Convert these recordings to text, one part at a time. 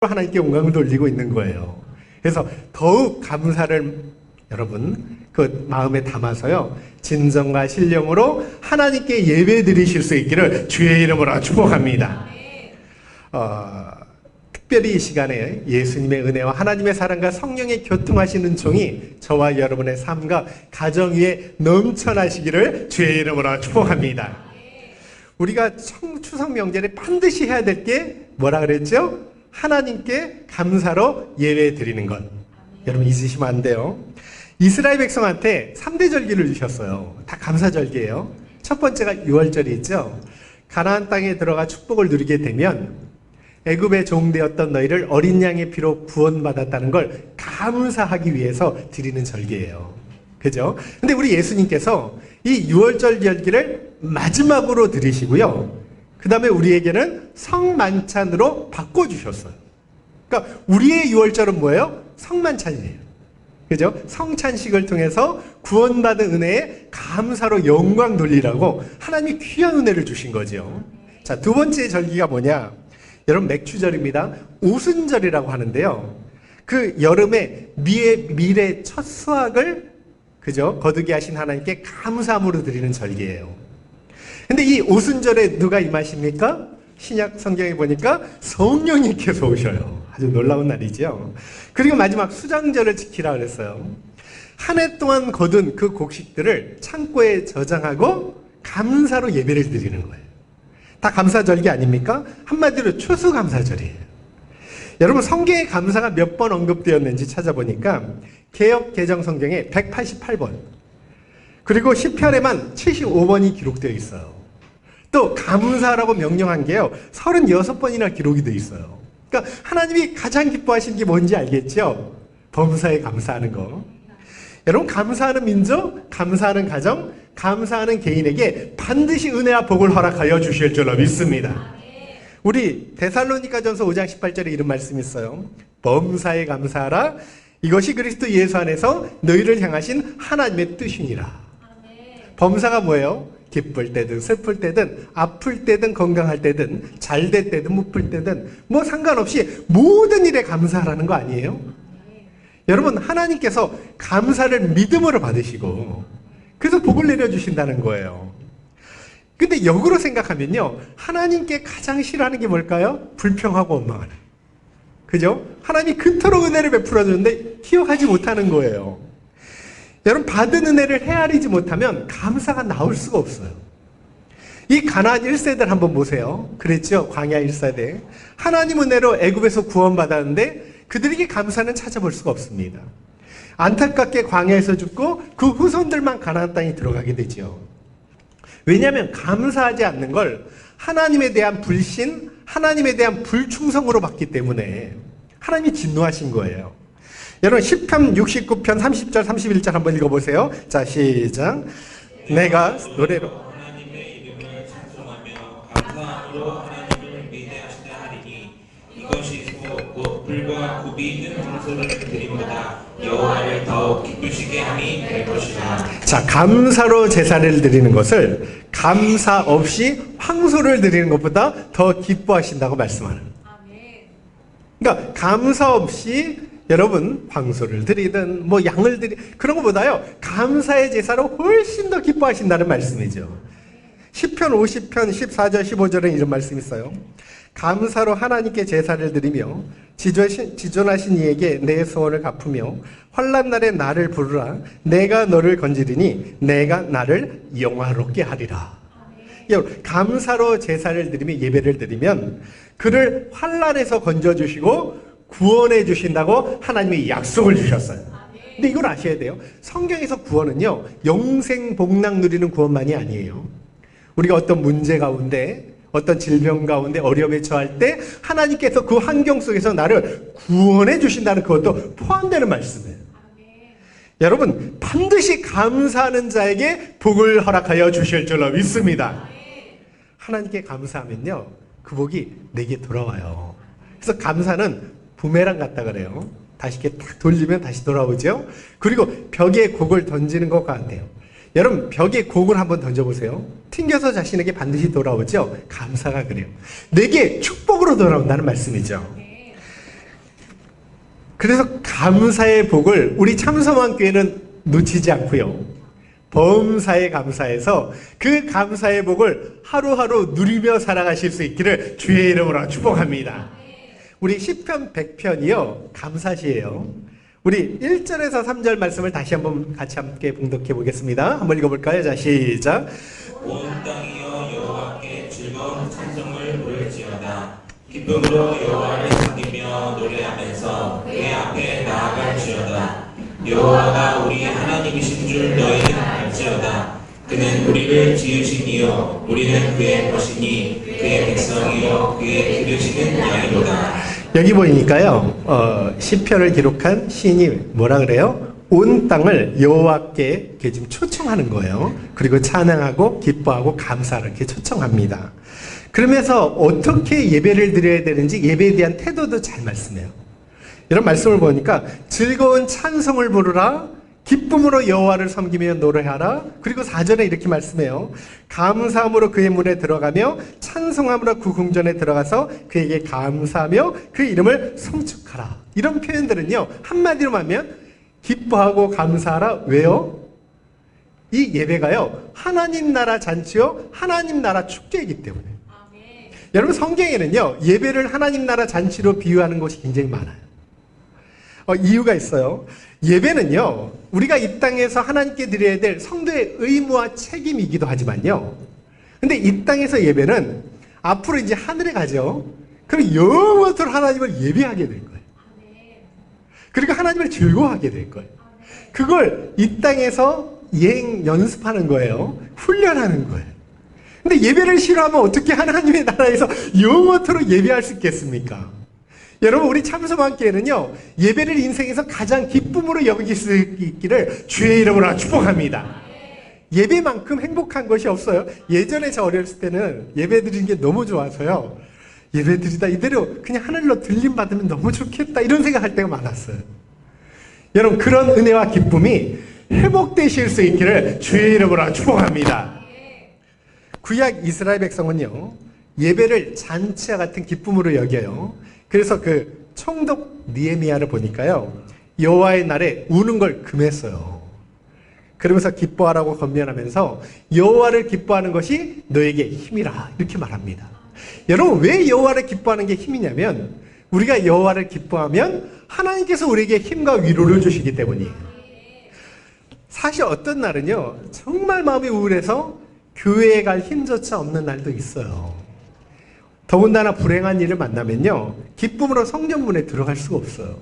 하나님께 영광을 돌리고 있는 거예요. 그래서 더욱 감사를 여러분 그 마음에 담아서요, 진정과 신령으로 하나님께 예배 드리실 수 있기를 주의 이름으로 축복합니다. 특별히 이 시간에 예수님의 은혜와 하나님의 사랑과 성령의 교통하시는 종이 저와 여러분의 삶과 가정 위에 넘쳐나시기를 주의 이름으로 축복합니다. 우리가 추석 명절에 반드시 해야 될 게 뭐라 그랬죠? 하나님께 감사로 예배 드리는 것. 여러분 잊으시면 안 돼요. 이스라엘 백성한테 3대 절기를 주셨어요. 다 감사절기예요. 첫 번째가 유월절이 있죠. 가나안 땅에 들어가 축복을 누리게 되면 애굽의 종되었던 너희를 어린 양의 피로 구원받았다는 걸 감사하기 위해서 드리는 절기예요. 그죠? 근데 우리 예수님께서 이 유월절 절기를 마지막으로 드리시고요, 그 다음에 우리에게는 성만찬으로 바꿔주셨어요. 그러니까 우리의 유월절은 뭐예요? 성만찬이에요. 그죠? 성찬식을 통해서 구원받은 은혜에 감사로 영광 돌리라고 하나님이 귀한 은혜를 주신 거죠. 자, 두 번째 절기가 뭐냐? 여러분 맥추절입니다. 오순절이라고 하는데요, 그 여름에 미래 첫 수확을 그죠? 거두게 하신 하나님께 감사함으로 드리는 절기예요. 근데 이 오순절에 누가 임하십니까? 신약 성경에 보니까 성령님께서 오셔요. 아주 놀라운 날이죠. 그리고 마지막 수장절을 지키라 그랬어요. 한 해 동안 거둔 그 곡식들을 창고에 저장하고 감사로 예배를 드리는 거예요. 다 감사절기 아닙니까? 한마디로 추수감사절이에요. 여러분 성경에 감사가 몇 번 언급되었는지 찾아보니까 개역 개정 성경에 188번, 그리고 시편에만 75번이 기록되어 있어요. 또 감사라고 명령한 게요 36번이나 기록이 되어 있어요. 그러니까 하나님이 가장 기뻐하시는 게 뭔지 알겠죠? 범사에 감사하는 거. 여러분 감사하는 민족, 감사하는 가정, 감사하는 개인에게 반드시 은혜와 복을 허락하여 주실 줄로 믿습니다. 우리 데살로니가전서 5장 18절에 이런 말씀이 있어요. 범사에 감사하라. 이것이 그리스도 예수 안에서 너희를 향하신 하나님의 뜻이니라. 범사가 뭐예요? 기쁠 때든 슬플 때든 아플 때든 건강할 때든 잘될 때든 못 풀 때든 뭐 상관없이 모든 일에 감사하라는 거 아니에요? 여러분 하나님께서 감사를 믿음으로 받으시고 그래서 복을 내려주신다는 거예요. 근데 역으로 생각하면요, 하나님께 가장 싫어하는 게 뭘까요? 불평하고 원망하는. 그죠? 하나님이 그토록 은혜를 베풀어 줬는데 기억하지 못하는 거예요. 여러분 받은 은혜를 헤아리지 못하면 감사가 나올 수가 없어요. 이 가나안 1세대를 한번 보세요. 그랬죠? 광야 1세대. 하나님 은혜로 애굽에서 구원받았는데 그들에게 감사는 찾아볼 수가 없습니다. 안타깝게 광야에서 죽고 그 후손들만 가나안 땅에 들어가게 되죠. 왜냐하면 감사하지 않는 걸 하나님에 대한 불신, 하나님에 대한 불충성으로 봤기 때문에 하나님이 진노하신 거예요. 여러분 시편 69편 30절 31절 한번 읽어보세요. 자 시작. 내가 노래로 하나님의 이름을 찬송하며 감사함으로 하나님을 위대하시다 하리니 이것이 곧 불과 굽이 있는 황소를 드림보다 여호와를 더욱 기쁘시게 함이 될 것이다. 자, 감사로 제사를 드리는 것을 감사 없이 황소를 드리는 것보다 더 기뻐하신다고 말씀하는. 그러니까 감사 없이 여러분 황소를 드리든 뭐 양을 그런 것보다요 감사의 제사로 훨씬 더 기뻐하신다는 말씀이죠. 시편 50편 14절 15절에 이런 말씀이 있어요. 감사로 하나님께 제사를 드리며 지존하신 이에게 내 소원을 갚으며 환난 날에 나를 부르라. 내가 너를 건지리니 내가 나를 영화롭게 하리라. 감사로 제사를 드리며 예배를 드리면 그를 환난에서 건져주시고 구원해 주신다고 하나님이 약속을 주셨어요. 근데 이걸 아셔야 돼요. 성경에서 구원은요 영생 복락 누리는 구원만이 아니에요. 우리가 어떤 문제 가운데 어떤 질병 가운데 어려움에 처할 때 하나님께서 그 환경 속에서 나를 구원해 주신다는 그것도 포함되는 말씀이에요. 여러분 반드시 감사하는 자에게 복을 허락하여 주실 줄로 믿습니다. 하나님께 감사하면요 그 복이 내게 돌아와요. 그래서 감사는 부메랑 같다 그래요. 다시 이렇게 딱 돌리면 다시 돌아오죠. 그리고 벽에 곡을 던지는 것 같아요. 여러분 벽에 곡을 한번 던져보세요. 튕겨서 자신에게 반드시 돌아오죠. 감사가 그래요. 내게 축복으로 돌아온다는 말씀이죠. 그래서 감사의 복을 우리 참소망교회는 놓치지 않고요. 범사에 감사해서 그 감사의 복을 하루하루 누리며 살아가실 수 있기를 주의 이름으로 축복합니다. 우리 시편 100편이요. 감사시예요. 우리 1절에서 3절 말씀을 다시 한번 같이 함께 봉독해 보겠습니다. 한번 읽어볼까요? 자, 시작. 온 땅이여 여호와께 즐거운 찬송을 부를지어다. 기쁨으로 여호와를 섬기며 노래하면서 그의 앞에 나아갈지어다. 여호와가 우리 하나님이신 줄 너희는 알지어다. 그는 우리를 지으신 이요 우리는 그의 것이니 그의 백성이요 그의 기르시는 양이로다. 여기 보니까요, 시편을 기록한 시인이 뭐라 그래요? 온 땅을 여호와께 이렇게 지금 초청하는 거예요. 그리고 찬양하고 기뻐하고 감사를 이렇게 초청합니다. 그러면서 어떻게 예배를 드려야 되는지 예배에 대한 태도도 잘 말씀해요. 이런 말씀을 보니까 즐거운 찬송을 부르라, 기쁨으로 여호와를 섬기며 노래하라. 그리고 4절에 이렇게 말씀해요. 감사함으로 그의 문에 들어가며 찬송함으로 그 궁전에 들어가서 그에게 감사하며 그 이름을 송축하라. 이런 표현들은요, 한마디로 하면 기뻐하고 감사하라. 왜요? 이 예배가요, 하나님 나라 잔치요, 하나님 나라 축제이기 때문에. 여러분, 성경에는요, 예배를 하나님 나라 잔치로 비유하는 것이 굉장히 많아요. 이유가 있어요. 예배는요, 우리가 이 땅에서 하나님께 드려야 될 성도의 의무와 책임이기도 하지만요. 근데 이 땅에서 예배는 앞으로 이제 하늘에 가죠. 그럼 영원토록 하나님을 예배하게 될 거예요. 그리고 하나님을 즐거워하게 될 거예요. 그걸 이 땅에서 연습하는 거예요. 훈련하는 거예요. 근데 예배를 싫어하면 어떻게 하나님의 나라에서 영원토록 예배할 수 있겠습니까? 여러분, 우리 참소망교회는요, 예배를 인생에서 가장 기쁨으로 여길 수 있기를 주의 이름으로 축복합니다. 예배만큼 행복한 것이 없어요. 예전에 저 어렸을 때는 예배 드리는 게 너무 좋아서요, 예배 드리다 이대로 그냥 하늘로 들림 받으면 너무 좋겠다, 이런 생각할 때가 많았어요. 여러분, 그런 은혜와 기쁨이 회복되실 수 있기를 주의 이름으로 축복합니다. 구약 이스라엘 백성은요, 예배를 잔치와 같은 기쁨으로 여겨요. 그래서 그 총독 느헤미야를 보니까요, 여호와의 날에 우는 걸 금했어요. 그러면서 기뻐하라고 권면하면서 여호와를 기뻐하는 것이 너에게 힘이라, 이렇게 말합니다. 여러분, 왜 여호와를 기뻐하는 게 힘이냐면, 우리가 여호와를 기뻐하면 하나님께서 우리에게 힘과 위로를 주시기 때문이에요. 사실 어떤 날은요, 정말 마음이 우울해서 교회에 갈 힘조차 없는 날도 있어요. 더군다나 불행한 일을 만나면요, 기쁨으로 성전문에 들어갈 수가 없어요.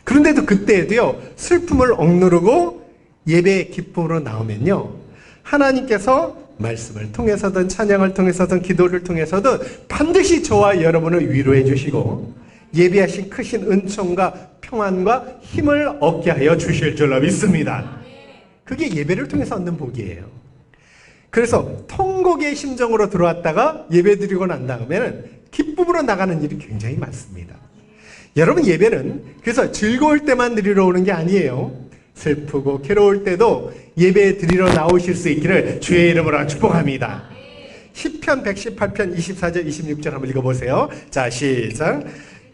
그런데도 그때에도요, 슬픔을 억누르고 예배의 기쁨으로 나오면요, 하나님께서 말씀을 통해서든 찬양을 통해서든 기도를 통해서든 반드시 저와 여러분을 위로해 주시고 예배하신 크신 은총과 평안과 힘을 얻게 하여 주실 줄로 믿습니다. 그게 예배를 통해서 얻는 복이에요. 그래서 통곡의 심정으로 들어왔다가 예배 드리고 난 다음에는 기쁨으로 나가는 일이 굉장히 많습니다. 여러분, 예배는 그래서 즐거울 때만 드리러 오는 게 아니에요. 슬프고 괴로울 때도 예배 드리러 나오실 수 있기를 주의 이름으로 축복합니다. 시편 118편 24절 26절 한번 읽어보세요. 자, 시작.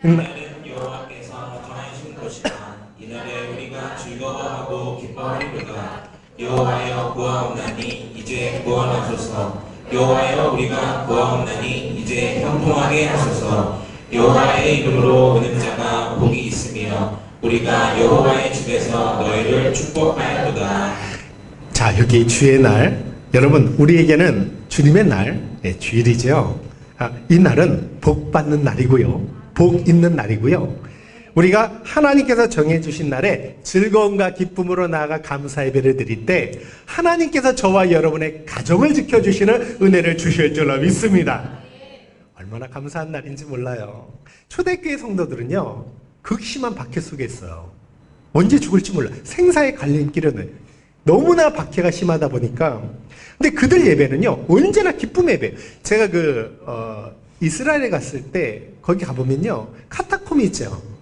이날은 여호와께서 정하신 것이다. 이날에 우리가 즐거워하고 기뻐하리로다. 여호와여 구하옵나니 이제 구원하소서. 여호와여 우리가 구하옵나니 이제 형통하게 하소서. 여호와의 이름으로 오는 자가 복이 있으며 우리가 여호와의 집에서 너희를 축복하였도다. 자, 여기 주의 날, 여러분, 우리에게는 주님의 날, 주일이죠. 이 날은 복 받는 날이고요, 복 있는 날이고요, 우리가 하나님께서 정해주신 날에 즐거움과 기쁨으로 나아가 감사 예배를 드릴 때 하나님께서 저와 여러분의 가정을 지켜주시는 은혜를 주실 줄로 믿습니다. 얼마나 감사한 날인지 몰라요. 초대교회 성도들은요, 극심한 박해 속에 있어요. 언제 죽을지 몰라. 생사의 갈림길은 너무나 박해가 심하다 보니까. 근데 그들 예배는요, 언제나 기쁨 예배. 제가 이스라엘에 갔을 때 거기 가보면요, 카타콤이 있죠.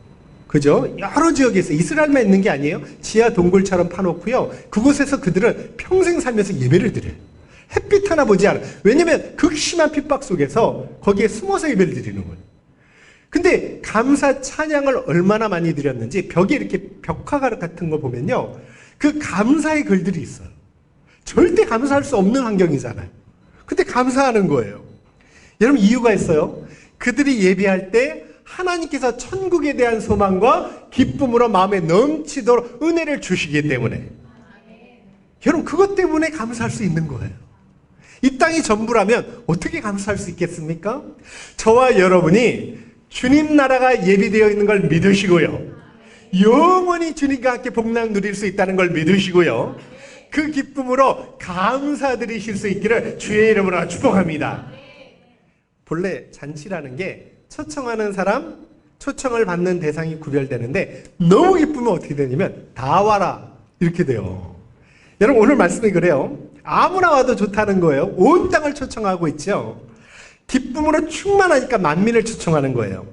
그죠? 여러 지역에서, 이스라엘만 있는 게 아니에요. 지하 동굴처럼 파놓고요, 그곳에서 그들은 평생 살면서 예배를 드려요. 햇빛 하나 보지 않아. 왜냐면 극심한 핍박 속에서 거기에 숨어서 예배를 드리는 거예요. 근데 감사 찬양을 얼마나 많이 드렸는지 벽에 이렇게 벽화 같은 거 보면요. 그 감사의 글들이 있어요. 절대 감사할 수 없는 환경이잖아요. 근데 감사하는 거예요. 여러분 이유가 있어요. 그들이 예배할 때 하나님께서 천국에 대한 소망과 기쁨으로 마음에 넘치도록 은혜를 주시기 때문에 여러분 그것 때문에 감사할 수 있는 거예요. 이 땅이 전부라면 어떻게 감사할 수 있겠습니까? 저와 여러분이 주님 나라가 예비되어 있는 걸 믿으시고요. 영원히 주님과 함께 복락 누릴 수 있다는 걸 믿으시고요. 그 기쁨으로 감사드리실 수 있기를 주의 이름으로 축복합니다. 본래 잔치라는 게 초청하는 사람, 초청을 받는 대상이 구별되는데 너무 기쁘면 어떻게 되냐면 다 와라 이렇게 돼요. 여러분 오늘 말씀이 그래요. 아무나 와도 좋다는 거예요. 온 땅을 초청하고 있죠. 기쁨으로 충만하니까 만민을 초청하는 거예요.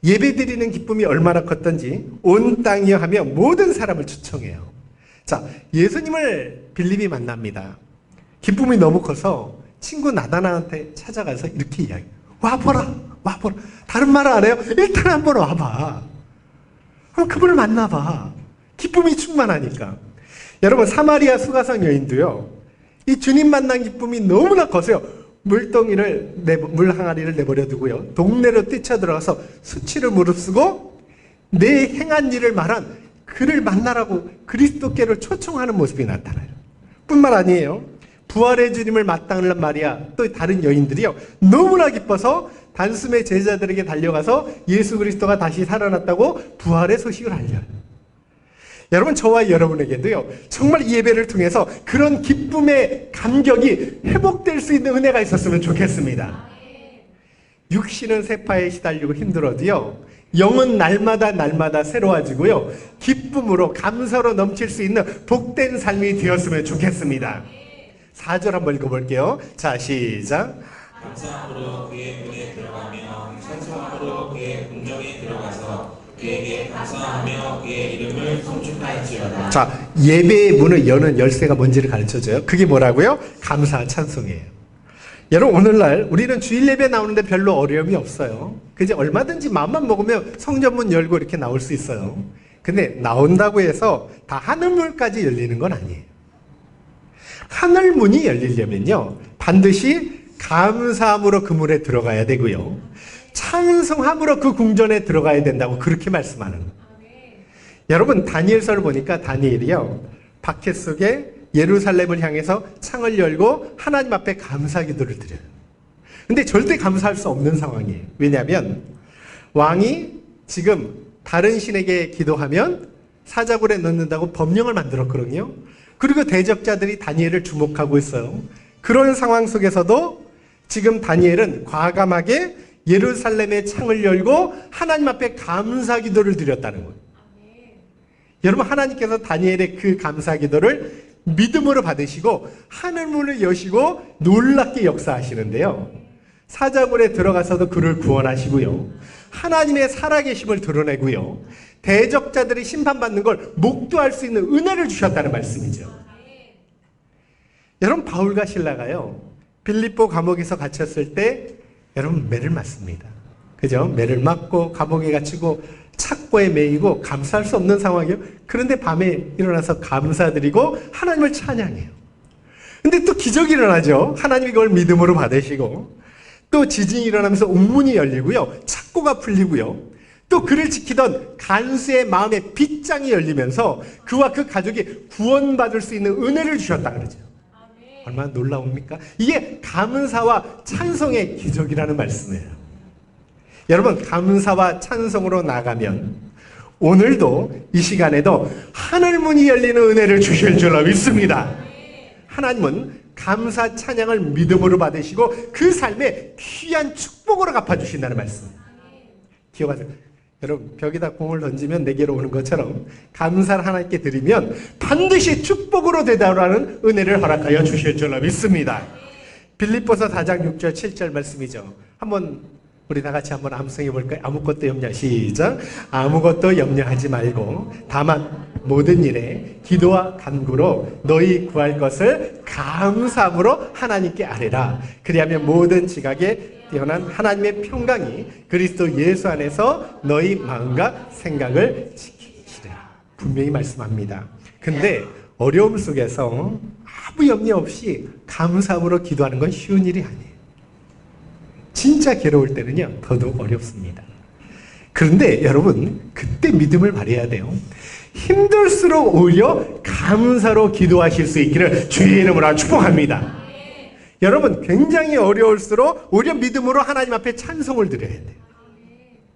예배드리는 기쁨이 얼마나 컸던지 온 땅이여 하며 모든 사람을 초청해요. 자, 예수님을 빌립이 만납니다. 기쁨이 너무 커서 친구 나다나한테 찾아가서 이렇게 이야기해요. 와보라, 와보라. 다른 말 안 해요? 일단 한번 와봐. 그럼 그분을 만나봐. 기쁨이 충만하니까. 여러분 사마리아 수가성 여인도요. 이 주님 만난 기쁨이 너무나 커서요. 물 항아리를 내버려 두고요. 동네로 뛰쳐들어가서 수치를 무릅쓰고 내 행한 일을 말한 그를 만나라고 그리스도께를 초청하는 모습이 나타나요. 뿐만 아니에요. 부활의 주님을 마땅한 마리아 또 다른 여인들이요. 너무나 기뻐서 단숨에 제자들에게 달려가서 예수 그리스도가 다시 살아났다고 부활의 소식을 알려요. 여러분 저와 여러분에게도요. 정말 이 예배를 통해서 그런 기쁨의 감격이 회복될 수 있는 은혜가 있었으면 좋겠습니다. 육신은 세파에 시달리고 힘들어도요. 영은 날마다 새로워지고요. 기쁨으로 감사로 넘칠 수 있는 복된 삶이 되었으면 좋겠습니다. 4절 한번 읽어볼게요. 자 시작. 감사함으로 그의 문에 들어가며 찬송함으로 그의 궁정에 들어가서 그에게 감사하며 그의 이름을 송축하였지어다. 자, 예배의 문을 여는 열쇠가 뭔지를 가르쳐줘요. 그게 뭐라고요? 감사 찬송이에요. 여러분 오늘날 우리는 주일 예배 나오는데 별로 어려움이 없어요. 그저 얼마든지 마음만 먹으면 성전문 열고 이렇게 나올 수 있어요. 근데 나온다고 해서 다 하늘문까지 열리는 건 아니에요. 하늘문이 열리려면요. 반드시 감사함으로 그 문에 들어가야 되고요. 찬송함으로 그 궁전에 들어가야 된다고 그렇게 말씀하는 거예요. 여러분 다니엘서를 보니까 다니엘이요. 박해 속에 예루살렘을 향해서 창을 열고 하나님 앞에 감사 기도를 드려요. 근데 절대 감사할 수 없는 상황이에요. 왜냐하면 왕이 지금 다른 신에게 기도하면 사자굴에 넣는다고 법령을 만들었거든요. 그리고 대적자들이 다니엘을 주목하고 있어요. 그런 상황 속에서도 지금 다니엘은 과감하게 예루살렘의 창을 열고 하나님 앞에 감사 기도를 드렸다는 거예요. 여러분 하나님께서 다니엘의 그 감사 기도를 믿음으로 받으시고 하늘문을 여시고 놀랍게 역사하시는데요. 사자굴에 들어가서도 그를 구원하시고요. 하나님의 살아계심을 드러내고요. 대적자들이 심판받는 걸 목도할 수 있는 은혜를 주셨다는 말씀이죠. 여러분 바울과 실라가요. 빌립보 감옥에서 갇혔을 때 여러분 매를 맞습니다. 그죠? 매를 맞고 감옥에 갇히고 착고에 매이고 감사할 수 없는 상황이에요. 그런데 밤에 일어나서 감사드리고 하나님을 찬양해요. 근데 또 기적이 일어나죠. 하나님이 그걸 믿음으로 받으시고 또 지진이 일어나면서 옥문이 열리고요. 착고가 풀리고요. 또 그를 지키던 간수의 마음의 빗장이 열리면서 그와 그 가족이 구원받을 수 있는 은혜를 주셨다 그러죠. 얼마나 놀라웁니까? 이게 감사와 찬송의 기적이라는 말씀이에요. 여러분 감사와 찬송으로 나가면 오늘도 이 시간에도 하늘문이 열리는 은혜를 주실 줄로 믿습니다. 하나님은 감사 찬양을 믿음으로 받으시고 그 삶에 귀한 축복으로 갚아주신다는 말씀입니다. 기억하세요. 여러분 벽에다 공을 던지면 내게로 오는 것처럼 감사를 하나님께 드리면 반드시 축복으로 되돌아오는 은혜를 허락하여 주실 줄로 믿습니다. 빌립보서 4장 6절 7절 말씀이죠. 한번 우리 다 같이 한번 암송해 볼까요? 아무것도 염려 시작. 아무것도 염려하지 말고 다만 모든 일에 기도와 간구로 너희 구할 것을 감사함으로 하나님께 아뢰라. 그리하면 모든 지각에 뛰어난 하나님의 평강이 그리스도 예수 안에서 너희 마음과 생각을 지키시리라. 분명히 말씀합니다. 근데 어려움 속에서 아무 염려 없이 감사함으로 기도하는 건 쉬운 일이 아니에요. 진짜 괴로울 때는요, 더더욱 어렵습니다. 그런데 여러분, 그때 믿음을 발휘해야 돼요. 힘들수록 오히려 감사로 기도하실 수 있기를 주의 이름으로 축복합니다. 여러분, 굉장히 어려울수록 오히려 믿음으로 하나님 앞에 찬송을 드려야 돼요.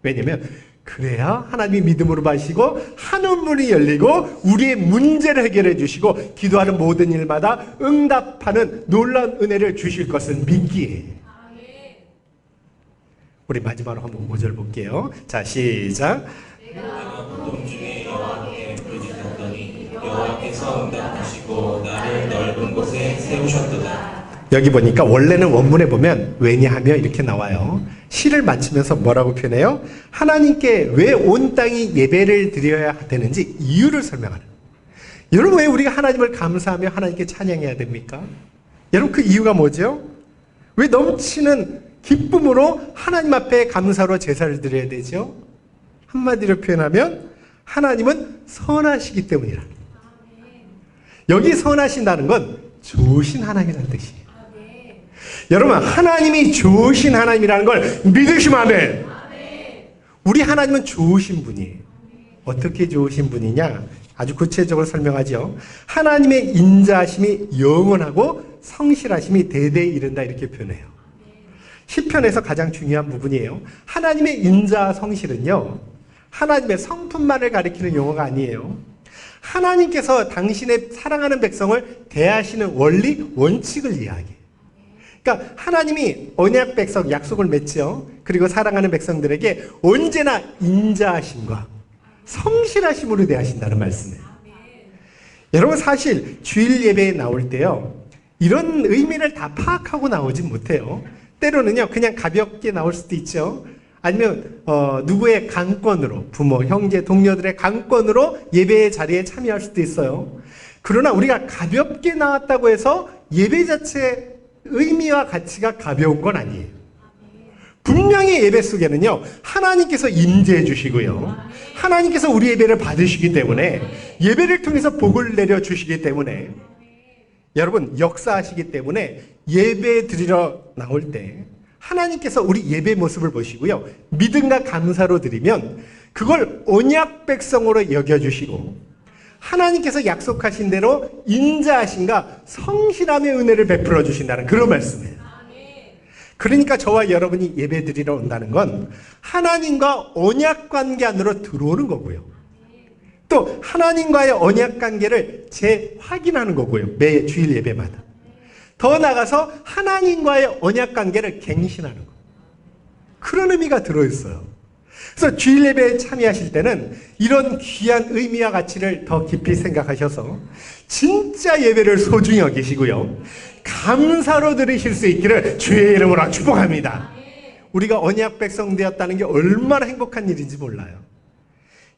왜냐면 그래야 하나님이 믿음으로 봐시고 하늘문이 열리고 우리의 문제를 해결해 주시고 기도하는 모든 일마다 응답하는 놀라운 은혜를 주실 것은 믿기에. 우리 마지막으로 한번 5절 볼게요. 자, 시작. 내가 고통 중에 여호와께 부르짖었더니 여호와께서 응답하시고 나를 넓은 곳에 세우셨도다. 여기 보니까 원래는 원문에 보면 왜냐하며 이렇게 나와요. 시를 마치면서 뭐라고 표현해요? 하나님께 왜 온 땅이 예배를 드려야 되는지 이유를 설명하는. 여러분, 왜 우리가 하나님을 감사하며 하나님께 찬양해야 됩니까? 여러분, 그 이유가 뭐죠? 왜 넘치는 기쁨으로 하나님 앞에 감사로 제사를 드려야 되죠? 한마디로 표현하면 하나님은 선하시기 때문이라. 여기 선하신다는 건 좋으신 하나님이라는 뜻이에요. 여러분, 하나님이 좋으신 하나님이라는 걸 믿으시면 아멘. 우리 하나님은 좋으신 분이에요. 어떻게 좋으신 분이냐? 아주 구체적으로 설명하죠. 하나님의 인자하심이 영원하고 성실하심이 대대에 이른다, 이렇게 표현해요. 시편에서 가장 중요한 부분이에요. 하나님의 인자와 성실은요, 하나님의 성품만을 가리키는 용어가 아니에요. 하나님께서 당신의 사랑하는 백성을 대하시는 원리, 원칙을 이야기해요. 그러니까 하나님이 언약 백성 약속을 맺죠. 그리고 사랑하는 백성들에게 언제나 인자하심과 성실하심으로 대하신다는 말씀이에요. 여러분, 사실 주일 예배에 나올 때요, 이런 의미를 다 파악하고 나오진 못해요. 때로는요, 그냥 가볍게 나올 수도 있죠. 아니면 누구의 강권으로, 부모, 형제, 동료들의 강권으로 예배의 자리에 참여할 수도 있어요. 그러나 우리가 가볍게 나왔다고 해서 예배 자체 의미와 가치가 가벼운 건 아니에요. 분명히 예배 속에는요, 하나님께서 임재해 주시고요, 하나님께서 우리 예배를 받으시기 때문에, 예배를 통해서 복을 내려 주시기 때문에, 여러분, 역사하시기 때문에 예배 드리러 나올 때 하나님께서 우리 예배 모습을 보시고요, 믿음과 감사로 드리면 그걸 언약 백성으로 여겨주시고 하나님께서 약속하신 대로 인자하심과 성실함의 은혜를 베풀어 주신다는 그런 말씀이에요. 그러니까 저와 여러분이 예배 드리러 온다는 건 하나님과 언약 관계 안으로 들어오는 거고요, 또 하나님과의 언약 관계를 재확인하는 거고요, 매 주일 예배마다. 더 나아가서 하나님과의 언약 관계를 갱신하는 거, 그런 의미가 들어있어요. 그래서 주일 예배에 참여하실 때는 이런 귀한 의미와 가치를 더 깊이 생각하셔서 진짜 예배를 소중히 여기시고요, 감사로 드리실 수 있기를 주의 이름으로 축복합니다. 우리가 언약 백성 되었다는 게 얼마나 행복한 일인지 몰라요.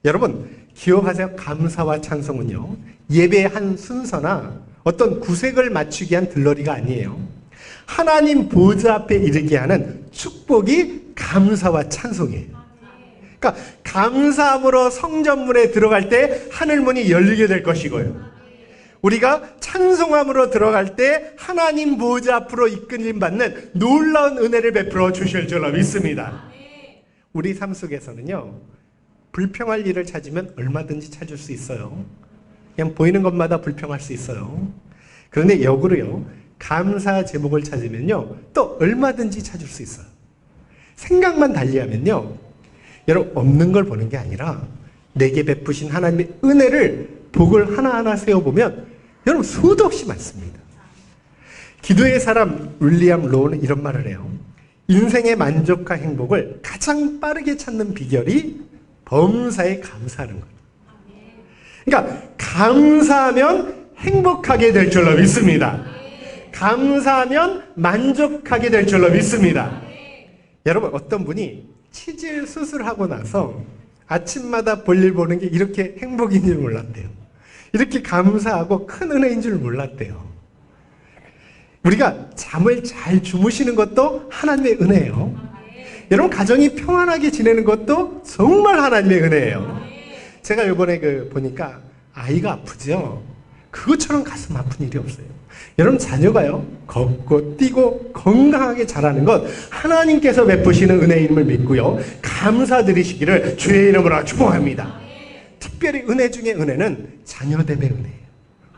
여러분, 기억하세요. 감사와 찬송은요, 예배의 한 순서나 어떤 구색을 맞추기 위한 들러리가 아니에요. 하나님 보좌 앞에 이르게 하는 축복이 감사와 찬송이에요. 그러니까 감사함으로 성전문에 들어갈 때 하늘문이 열리게 될 것이고요, 우리가 찬송함으로 들어갈 때 하나님 보좌 앞으로 이끌림 받는 놀라운 은혜를 베풀어 주실 줄로 믿습니다. 우리 삶 속에서는요, 불평할 일을 찾으면 얼마든지 찾을 수 있어요. 그냥 보이는 것마다 불평할 수 있어요. 그런데 역으로요, 감사 제목을 찾으면요, 또 얼마든지 찾을 수 있어요. 생각만 달리하면요, 여러분, 없는 걸 보는 게 아니라 내게 베푸신 하나님의 은혜를, 복을 하나하나 세워보면 여러분 수도 없이 많습니다. 기도의 사람 윌리엄 로우는 이런 말을 해요. 인생의 만족과 행복을 가장 빠르게 찾는 비결이 범사에 감사하는 거예요. 그러니까 감사하면 행복하게 될 줄로 믿습니다. 감사하면 만족하게 될 줄로 믿습니다. 여러분, 어떤 분이 치질 수술하고 나서 아침마다 볼일 보는 게 이렇게 행복인 줄 몰랐대요. 이렇게 감사하고 큰 은혜인 줄 몰랐대요. 우리가 잠을 잘 주무시는 것도 하나님의 은혜예요. 여러분 가정이 평안하게 지내는 것도 정말 하나님의 은혜예요. 제가 이번에 보니까 아이가 아프죠. 그것처럼 가슴 아픈 일이 없어요. 여러분 자녀가요 걷고 뛰고 건강하게 자라는 것 하나님께서 베푸시는 은혜의 이름을 믿고요 감사드리시기를 주의 이름으로 축복합니다. 특별히 은혜 중에 은혜는 자녀됨의 은혜예요.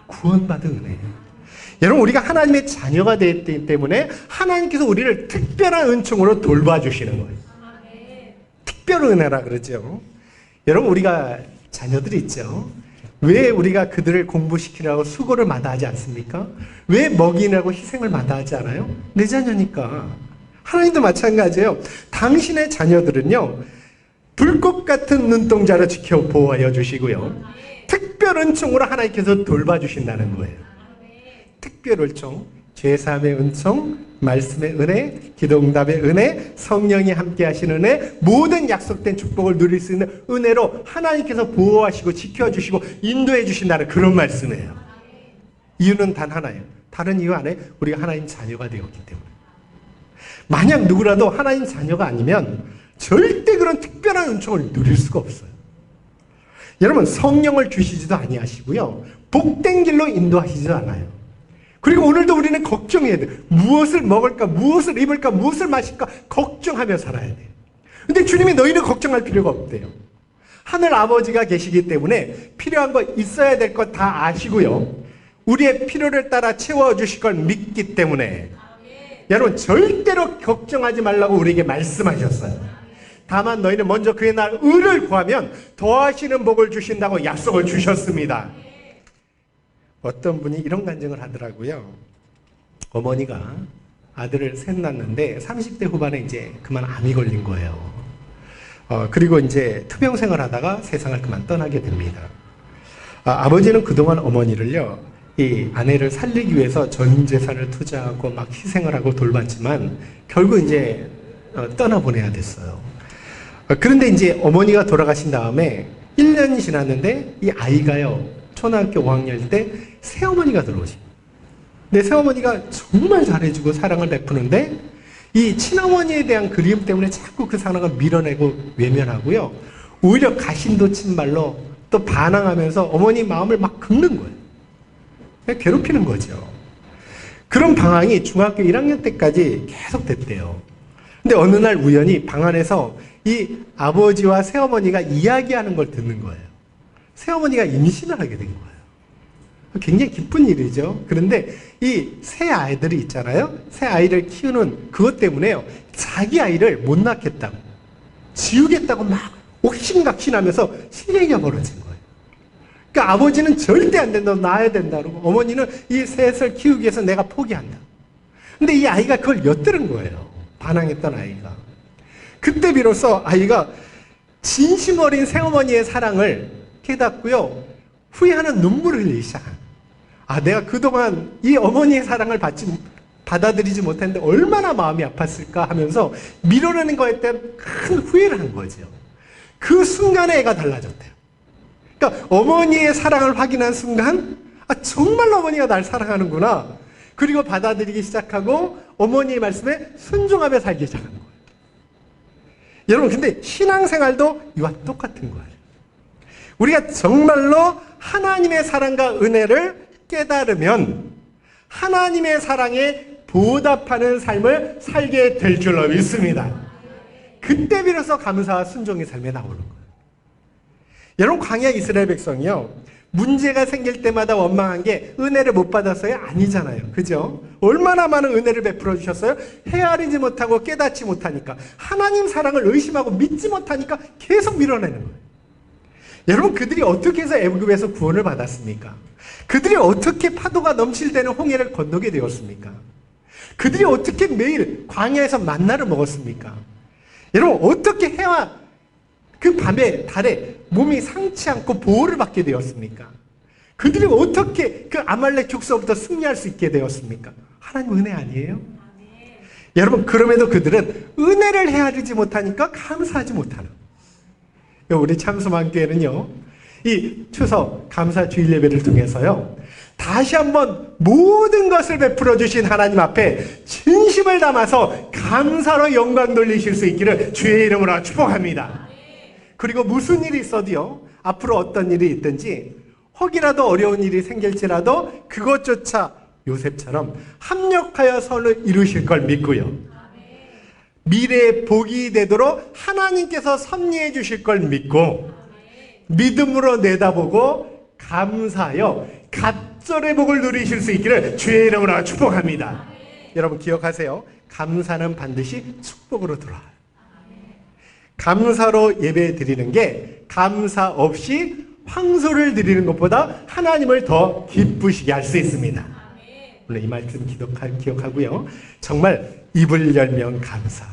구원받은 은혜예요. 여러분 우리가 하나님의 자녀가 되었기 때문에 하나님께서 우리를 특별한 은총으로 돌봐주시는 거예요. 특별 은혜라 그러죠. 여러분 우리가 자녀들이 있죠. 왜 우리가 그들을 공부시키라고 수고를 마다하지 않습니까? 왜 먹이느라고 희생을 마다하지 않아요? 내 자녀니까. 하나님도 마찬가지예요. 당신의 자녀들은요 불꽃 같은 눈동자로 지켜 보호하여 주시고요 특별 은총으로 하나님께서 돌봐주신다는 거예요. 특별 은총, 죄사함의 은총, 말씀의 은혜, 기도응답의 은혜, 성령이 함께 하시는 은혜, 모든 약속된 축복을 누릴 수 있는 은혜로 하나님께서 보호하시고 지켜주시고 인도해 주신다는 그런 말씀이에요. 이유는 단 하나예요. 다른 이유 안에 우리가 하나님 자녀가 되었기 때문에. 만약 누구라도 하나님 자녀가 아니면 절대 그런 특별한 은총을 누릴 수가 없어요. 여러분 성령을 주시지도 아니하시고요 복된 길로 인도하시지도 않아요. 그리고 오늘도 우리는 걱정해야 돼요. 무엇을 먹을까, 무엇을 입을까, 무엇을 마실까 걱정하며 살아야 돼요. 근데 주님이 너희는 걱정할 필요가 없대요. 하늘 아버지가 계시기 때문에 필요한 거 있어야 될 것 다 아시고요 우리의 필요를 따라 채워주실 걸 믿기 때문에 여러분 절대로 걱정하지 말라고 우리에게 말씀하셨어요. 다만 너희는 먼저 그의 나라 의를 구하면 더하시는 복을 주신다고 약속을 주셨습니다. 어떤 분이 이런 간증을 하더라고요. 어머니가 아들을 셋 낳았는데 30대 후반에 이제 그만 암이 걸린 거예요. 그리고 이제 투병 생활하다가 세상을 그만 떠나게 됩니다. 아버지는 그동안 어머니를요, 이 아내를 살리기 위해서 전 재산을 투자하고 막 희생을 하고 돌봤지만 결국 이제 떠나보내야 됐어요. 그런데 이제 어머니가 돌아가신 다음에 1년이 지났는데 이 아이가요, 초등학교 5학년 때 새어머니가 들어오지. 근데 새어머니가 정말 잘해주고 사랑을 베푸는데 이 친어머니에 대한 그리움 때문에 자꾸 그 사랑을 밀어내고 외면하고요. 오히려 가신도 친말로 또 반항하면서 어머니 마음을 막 긁는 거예요. 괴롭히는 거죠. 그런 방황이 중학교 1학년 때까지 계속 됐대요. 근데 어느 날 우연히 방 안에서 이 아버지와 새어머니가 이야기하는 걸 듣는 거예요. 새어머니가 임신을 하게 된 거예요. 굉장히 기쁜 일이죠. 그런데 이 새 아이들이 있잖아요. 새 아이를 키우는 그것 때문에요. 자기 아이를 못 낳겠다고, 지우겠다고 막 옥신각신하면서 실례가 벌어진 거예요. 그러니까 아버지는 절대 안 된다, 낳아야 된다 그러고 어머니는 이 셋을 키우기 위해서 내가 포기한다. 근데 이 아이가 그걸 엿들은 거예요. 반항했던 아이가. 그때 비로소 아이가 진심 어린 새어머니의 사랑을 깨닫고요. 후회하는 눈물을 흘리기 시작한. 내가 그동안 이 어머니의 사랑을 받아들이지 못했는데 얼마나 마음이 아팠을까 하면서 밀어내는 거에 대한 큰 후회를 한 거죠. 그 순간에 애가 달라졌대요. 그러니까 어머니의 사랑을 확인한 순간 정말로 어머니가 날 사랑하는구나. 그리고 받아들이기 시작하고 어머니의 말씀에 순종하며 살기 시작한 거예요. 여러분 근데 신앙생활도 이와 똑같은 거예요. 우리가 정말로 하나님의 사랑과 은혜를 깨달으면 하나님의 사랑에 보답하는 삶을 살게 될 줄로 믿습니다. 그때 비로소 감사와 순종의 삶에 나오는 거예요. 여러분 광야 이스라엘 백성이요, 문제가 생길 때마다 원망한 게 은혜를 못 받았어요? 아니잖아요. 그죠? 얼마나 많은 은혜를 베풀어 주셨어요? 헤아리지 못하고 깨닫지 못하니까, 하나님 사랑을 의심하고 믿지 못하니까 계속 밀어내는 거예요. 여러분 그들이 어떻게 해서 애굽에서 구원을 받았습니까? 그들이 어떻게 파도가 넘칠 때는 홍해를 건너게 되었습니까? 그들이 어떻게 매일 광야에서 만나를 먹었습니까? 여러분 어떻게 해와 그 밤에 달에 몸이 상치 않고 보호를 받게 되었습니까? 그들이 어떻게 그 아말렉 족속부터 승리할 수 있게 되었습니까? 하나님 은혜 아니에요? 여러분 그럼에도 그들은 은혜를 헤아리지 못하니까 감사하지 못하는. 우리 참소망교회는요, 이 추석 감사 주일 예배를 통해서요, 다시 한번 모든 것을 베풀어 주신 하나님 앞에 진심을 담아서 감사로 영광 돌리실 수 있기를 주의 이름으로 축복합니다. 그리고 무슨 일이 있어도요, 앞으로 어떤 일이 있든지 혹이라도 어려운 일이 생길지라도 그것조차 요셉처럼 합력하여 선을 이루실 걸 믿고요, 미래의 복이 되도록 하나님께서 섭리해 주실 걸 믿고 믿음으로 내다보고 감사하여 갑절의 복을 누리실 수 있기를 주의 이름으로 축복합니다. 여러분 기억하세요. 감사는 반드시 축복으로 돌아와요. 감사로 예배 드리는 게 감사 없이 황소를 드리는 것보다 하나님을 더 기쁘시게 할 수 있습니다. 오늘 이 말씀 기억하고요. 정말 입을 열면 감사.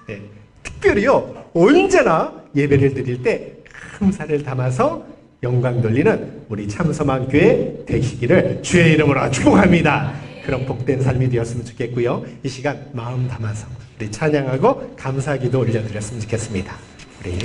네, 특별히요, 언제나 예배를 드릴 때 감사를 담아서 영광 돌리는 우리 참소망교회 되시기를 주의 이름으로 축복합니다. 그런 복된 삶이 되었으면 좋겠고요. 이 시간 마음 담아서 우리 찬양하고 감사기도 올려드렸으면 좋겠습니다. 우리